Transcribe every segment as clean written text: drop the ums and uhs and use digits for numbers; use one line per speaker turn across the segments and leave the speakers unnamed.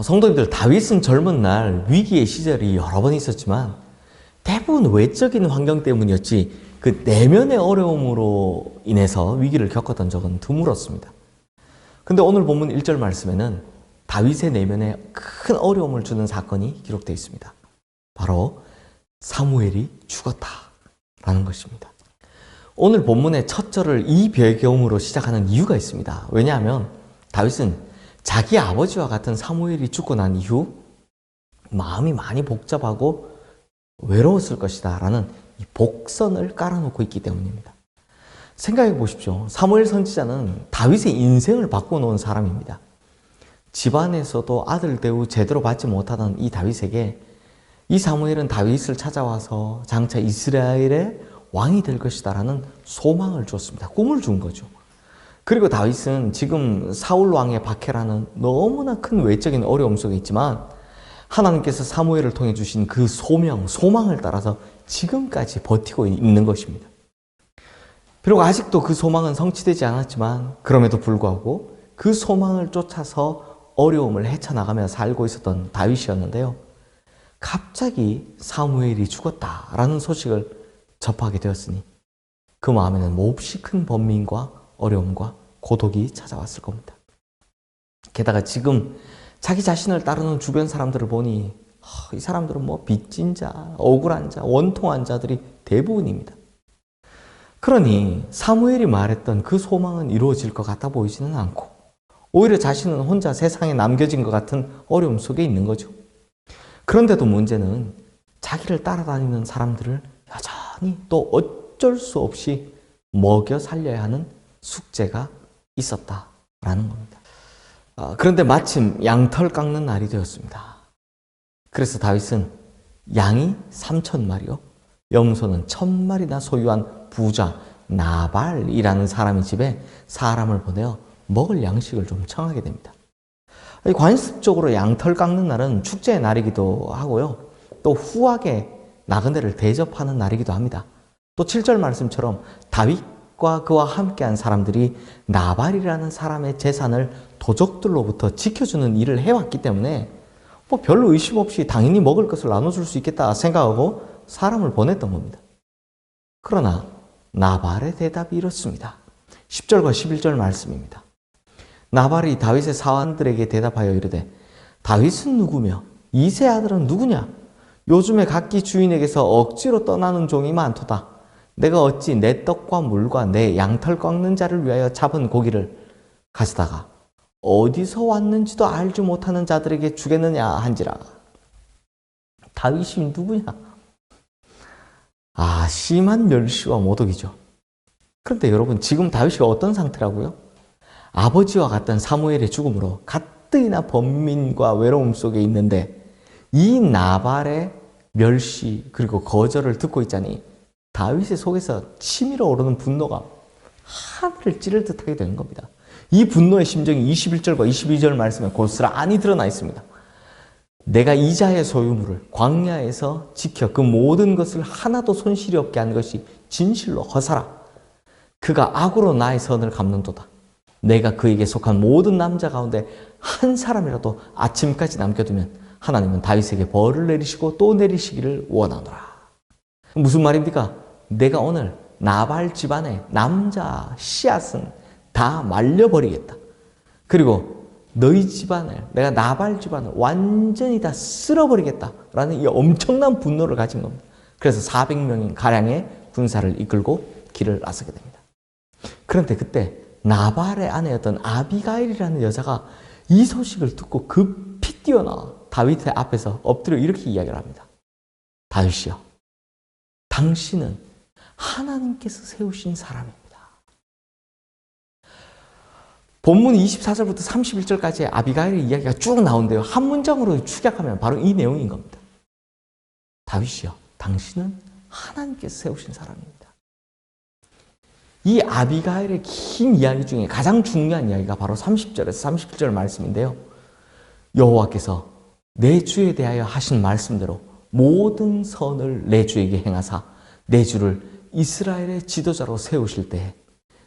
성도님들, 다윗은 젊은 날 위기의 시절이 여러 번 있었지만 대부분 외적인 환경 때문이었지 그 내면의 어려움으로 인해서 위기를 겪었던 적은 드물었습니다. 근데 오늘 본문 1절 말씀에는 다윗의 내면에 큰 어려움을 주는 사건이 기록되어 있습니다. 바로 사무엘이 죽었다라는 것입니다. 오늘 본문의 첫 절을 이 배경으로 시작하는 이유가 있습니다. 왜냐하면 다윗은 자기 아버지와 같은 사무엘이 죽고 난 이후 마음이 많이 복잡하고 외로웠을 것이다 라는 이 복선을 깔아놓고 있기 때문입니다. 생각해 보십시오. 사무엘 선지자는 다윗의 인생을 바꿔놓은 사람입니다. 집안에서도 아들 대우 제대로 받지 못하던 이 다윗에게 이 사무엘은 다윗을 찾아와서 장차 이스라엘의 왕이 될 것이다 라는 소망을 주었습니다. 꿈을 준 거죠. 그리고 다윗은 지금 사울 왕의 박해라는 너무나 큰 외적인 어려움 속에 있지만 하나님께서 사무엘을 통해 주신 그 소망을 따라서 지금까지 버티고 있는 것입니다. 비록 아직도 그 소망은 성취되지 않았지만 그럼에도 불구하고 그 소망을 쫓아서 어려움을 헤쳐나가며 살고 있었던 다윗이었는데요. 갑자기 사무엘이 죽었다라는 소식을 접하게 되었으니 그 마음에는 몹시 큰 번민과 어려움과 고독이 찾아왔을 겁니다. 게다가 지금 자기 자신을 따르는 주변 사람들을 보니 이 사람들은 뭐 빚진 자, 억울한 자, 원통한 자들이 대부분입니다. 그러니 사무엘이 말했던 그 소망은 이루어질 것 같아 보이지는 않고 오히려 자신은 혼자 세상에 남겨진 것 같은 어려움 속에 있는 거죠. 그런데도 문제는 자기를 따라다니는 사람들을 여전히 또 어쩔 수 없이 먹여 살려야 하는 숙제가 있었다라는 겁니다. 그런데 마침 양털 깎는 날이 되었습니다. 그래서 다윗은 양이 3,000마리요, 염소는 1,000마리나 소유한 부자 나발이라는 사람의 집에 사람을 보내어 먹을 양식을 좀 청하게 됩니다. 관습적으로 양털 깎는 날은 축제의 날이기도 하고요. 또 후하게 나그네를 대접하는 날이기도 합니다. 또 7절 말씀처럼 다윗과 그와 함께한 사람들이 나발이라는 사람의 재산을 도적들로부터 지켜주는 일을 해왔기 때문에 별로 의심 없이 당연히 먹을 것을 나눠줄 수 있겠다 생각하고 사람을 보냈던 겁니다. 그러나 나발의 대답이 이렇습니다. 10절과 11절 말씀입니다. 나발이 다윗의 사환들에게 대답하여 이르되 다윗은 누구며 이세 아들은 누구냐? 요즘에 각기 주인에게서 억지로 떠나는 종이 많도다. 내가 어찌 내 떡과 물과 내 양털 꺾는 자를 위하여 잡은 고기를 가져다가 어디서 왔는지도 알지 못하는 자들에게 주겠느냐 한지라. 다윗이 누구냐? 심한 멸시와 모독이죠. 그런데 여러분, 지금 다윗이 어떤 상태라고요? 아버지와 같던 사무엘의 죽음으로 가뜩이나 번민과 외로움 속에 있는데 이 나발의 멸시 그리고 거절을 듣고 있자니 다윗의 속에서 치밀어 오르는 분노가 하늘을 찌를 듯하게 되는 겁니다. 이 분노의 심정이 21절과 22절 말씀에 고스란히 드러나 있습니다. 내가 이자의 소유물을 광야에서 지켜 그 모든 것을 하나도 손실이 없게 한 것이 진실로 허사라. 그가 악으로 나의 선을 갚는도다. 내가 그에게 속한 모든 남자 가운데 한 사람이라도 아침까지 남겨두면 하나님은 다윗에게 벌을 내리시고 또 내리시기를 원하노라. 무슨 말입니까? 내가 오늘 나발 집안의 남자 씨앗은 다 말려버리겠다. 그리고 너희 집안을, 내가 나발 집안을 완전히 다 쓸어버리겠다라는 이 엄청난 분노를 가진 겁니다. 그래서 400명인 가량의 군사를 이끌고 길을 나서게 됩니다. 그런데 그때 나발의 아내였던 아비가일이라는 여자가 이 소식을 듣고 급히 뛰어나와 다윗의 앞에서 엎드려 이렇게 이야기를 합니다. 다윗이여, 당신은 하나님께서 세우신 사람입니다. 본문 24절부터 31절까지의 아비가일의 이야기가 쭉 나오는데요. 한 문장으로 축약하면 바로 이 내용인 겁니다. 다윗이여, 당신은 하나님께서 세우신 사람입니다. 이 아비가일의 긴 이야기 중에 가장 중요한 이야기가 바로 30절에서 31절 말씀인데요. 여호와께서 내 주에 대하여 하신 말씀대로 모든 선을 내 주에게 행하사 내 주를 이스라엘의 지도자로 세우실 때에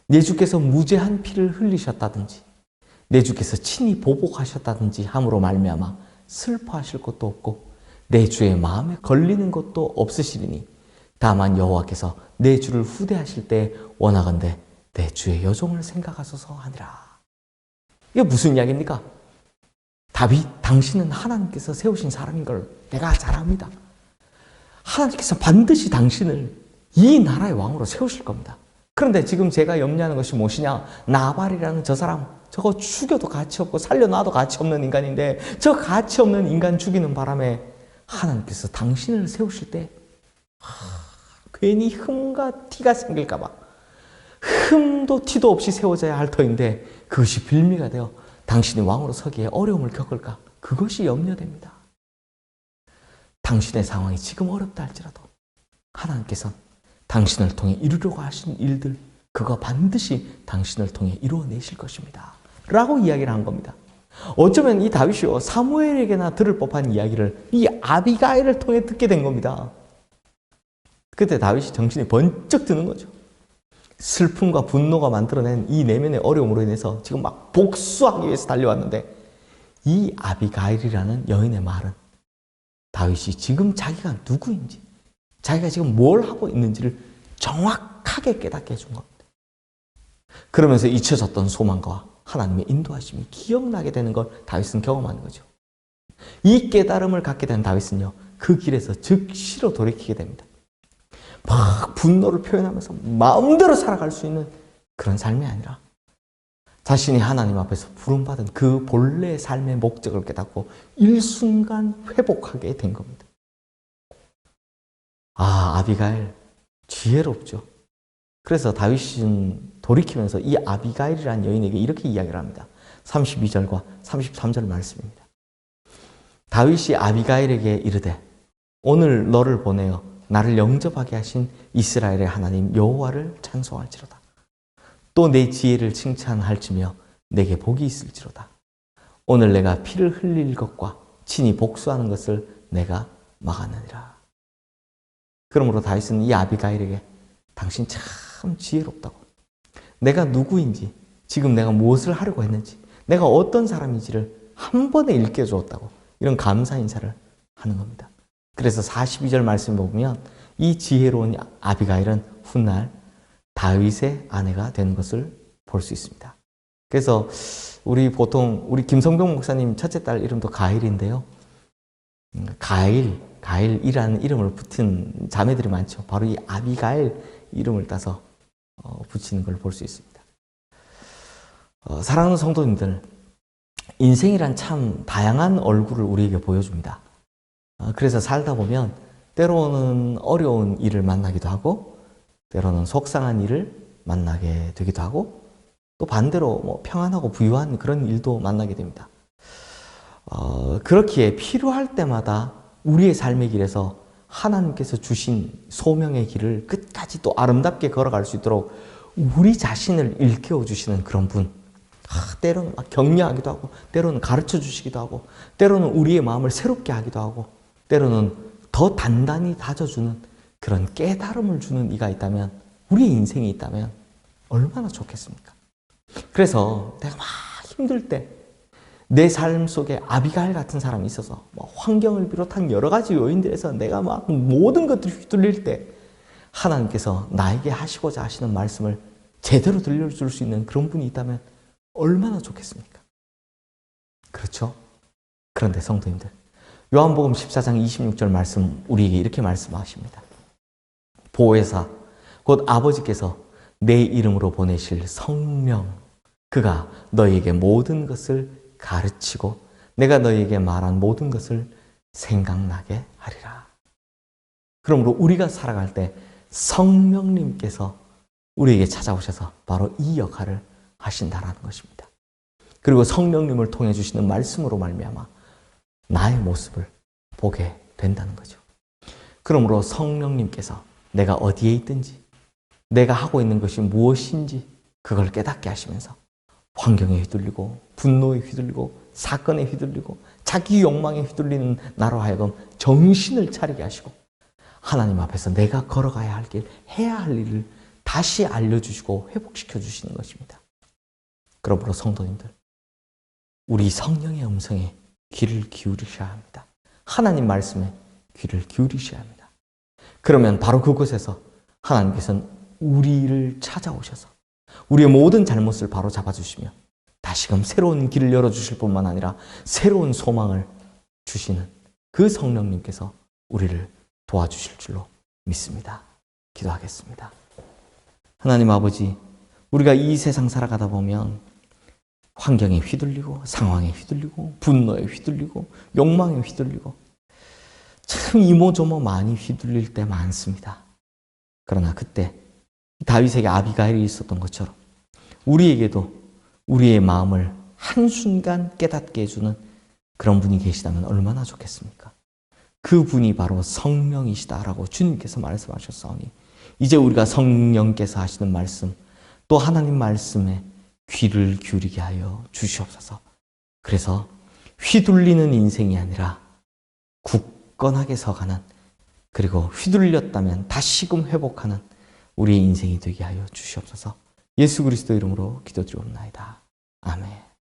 내 주께서 무죄한 피를 흘리셨다든지 내 주께서 친히 보복하셨다든지 함으로 말미암아 슬퍼하실 것도 없고 내 주의 마음에 걸리는 것도 없으시리니 다만 여호와께서 내 주를 후대하실 때 원하건대 내 주의 여종을 생각하소서 하니라. 이게 무슨 이야기입니까? 다윗, 당신은 하나님께서 세우신 사람인 걸 내가 잘 압니다. 하나님께서 반드시 당신을 이 나라의 왕으로 세우실 겁니다. 그런데 지금 제가 염려하는 것이 무엇이냐? 나발이라는 저 사람, 저거 죽여도 가치 없고 살려놔도 가치 없는 인간인데 저 가치 없는 인간 죽이는 바람에 하나님께서 당신을 세우실 때 괜히 흠과 티가 생길까 봐 흠도 티도 없이 세워져야 할 터인데 그것이 빌미가 되어 당신이 왕으로 서기에 어려움을 겪을까? 그것이 염려됩니다. 당신의 상황이 지금 어렵다 할지라도 하나님께서는 당신을 통해 이루려고 하신 일들 그거 반드시 당신을 통해 이루어내실 것입니다. 라고 이야기를 한 겁니다. 어쩌면 이 다윗이요 사무엘에게나 들을 법한 이야기를 이 아비가일을 통해 듣게 된 겁니다. 그때 다윗이 정신이 번쩍 드는 거죠. 슬픔과 분노가 만들어낸 이 내면의 어려움으로 인해서 지금 막 복수하기 위해서 달려왔는데 이 아비가일이라는 여인의 말은 다윗이 지금 자기가 누구인지 자기가 지금 뭘 하고 있는지를 정확하게 깨닫게 해준 겁니다. 그러면서 잊혀졌던 소망과 하나님의 인도하심이 기억나게 되는 걸 다윗은 경험하는 거죠. 이 깨달음을 갖게 된 다윗은요 그 길에서 즉시로 돌이키게 됩니다. 막 분노를 표현하면서 마음대로 살아갈 수 있는 그런 삶이 아니라 자신이 하나님 앞에서 부름받은 그 본래의 삶의 목적을 깨닫고 일순간 회복하게 된 겁니다. 아비가일 지혜롭죠. 그래서 다윗은 돌이키면서 이 아비가일이라는 여인에게 이렇게 이야기를 합니다. 32절과 33절 말씀입니다. 다윗이 아비가일에게 이르되 오늘 너를 보내어 나를 영접하게 하신 이스라엘의 하나님 여호와를 찬송할지로다. 또 내 지혜를 칭찬할지며 내게 복이 있을지로다. 오늘 내가 피를 흘릴 것과 친히 복수하는 것을 내가 막았느니라. 그러므로 다윗은 이 아비가일에게 당신 참 지혜롭다고 내가 누구인지 지금 내가 무엇을 하려고 했는지 내가 어떤 사람인지를 한 번에 일깨워주었다고 이런 감사 인사를 하는 겁니다. 그래서 42절 말씀을 보면 이 지혜로운 아비가일은 훗날 다윗의 아내가 된 것을 볼 수 있습니다. 그래서 우리 김성병 목사님 첫째 딸 이름도 가일인데요. 가일이라는 이름을 붙인 자매들이 많죠. 바로 이 아비가일 이름을 따서 붙이는 걸 볼 수 있습니다. 사랑하는 성도님들, 인생이란 참 다양한 얼굴을 우리에게 보여줍니다. 그래서 살다 보면 때로는 어려운 일을 만나기도 하고 때로는 속상한 일을 만나게 되기도 하고 또 반대로 평안하고 부유한 그런 일도 만나게 됩니다. 그렇기에 필요할 때마다 우리의 삶의 길에서 하나님께서 주신 소명의 길을 끝까지 또 아름답게 걸어갈 수 있도록 우리 자신을 일깨워 주시는 그런 분, 때로는 막 격려하기도 하고 때로는 가르쳐 주시기도 하고 때로는 우리의 마음을 새롭게 하기도 하고 때로는 더 단단히 다져주는 그런 깨달음을 주는 이가 있다면 우리의 인생이 있다면 얼마나 좋겠습니까? 그래서 내가 막 힘들 때 내 삶 속에 아비가일 같은 사람이 있어서 환경을 비롯한 여러 가지 요인들에서 내가 막 모든 것들을 휘둘릴 때 하나님께서 나에게 하시고자 하시는 말씀을 제대로 들려줄 수 있는 그런 분이 있다면 얼마나 좋겠습니까? 그렇죠? 그런데 성도님들, 요한복음 14장 26절 말씀 우리에게 이렇게 말씀하십니다. 보혜사 곧 아버지께서 내 이름으로 보내실 성령 그가 너희에게 모든 것을 가르치고 내가 너희에게 말한 모든 것을 생각나게 하리라. 그러므로 우리가 살아갈 때 성령님께서 우리에게 찾아오셔서 바로 이 역할을 하신다라는 것입니다. 그리고 성령님을 통해 주시는 말씀으로 말미암아 나의 모습을 보게 된다는 거죠. 그러므로 성령님께서 내가 어디에 있든지 내가 하고 있는 것이 무엇인지 그걸 깨닫게 하시면서 환경에 휘둘리고 분노에 휘둘리고 사건에 휘둘리고 자기 욕망에 휘둘리는 나로 하여금 정신을 차리게 하시고 하나님 앞에서 내가 걸어가야 할 길, 해야 할 일을 다시 알려주시고 회복시켜 주시는 것입니다. 그러므로 성도님들, 우리 성령의 음성에 귀를 기울이셔야 합니다. 하나님 말씀에 귀를 기울이셔야 합니다. 그러면 바로 그곳에서 하나님께서는 우리를 찾아오셔서 우리의 모든 잘못을 바로 잡아주시며 다시금 새로운 길을 열어주실 뿐만 아니라 새로운 소망을 주시는 그 성령님께서 우리를 도와주실 줄로 믿습니다. 기도하겠습니다. 하나님 아버지, 우리가 이 세상 살아가다 보면 환경에 휘둘리고 상황에 휘둘리고 분노에 휘둘리고 욕망에 휘둘리고 참 이모저모 많이 휘둘릴 때 많습니다. 그러나 그때 다윗에게 아비가일이 있었던 것처럼 우리에게도 우리의 마음을 한순간 깨닫게 해주는 그런 분이 계시다면 얼마나 좋겠습니까? 그 분이 바로 성령이시다라고 주님께서 말씀하셨사오니 이제 우리가 성령께서 하시는 말씀 또 하나님 말씀에 귀를 기울이게 하여 주시옵소서. 그래서 휘둘리는 인생이 아니라 굳건하게 서가는, 그리고 휘둘렸다면 다시금 회복하는 우리의 인생이 되게 하여 주시옵소서. 예수 그리스도 이름으로 기도드리옵나이다. 아멘.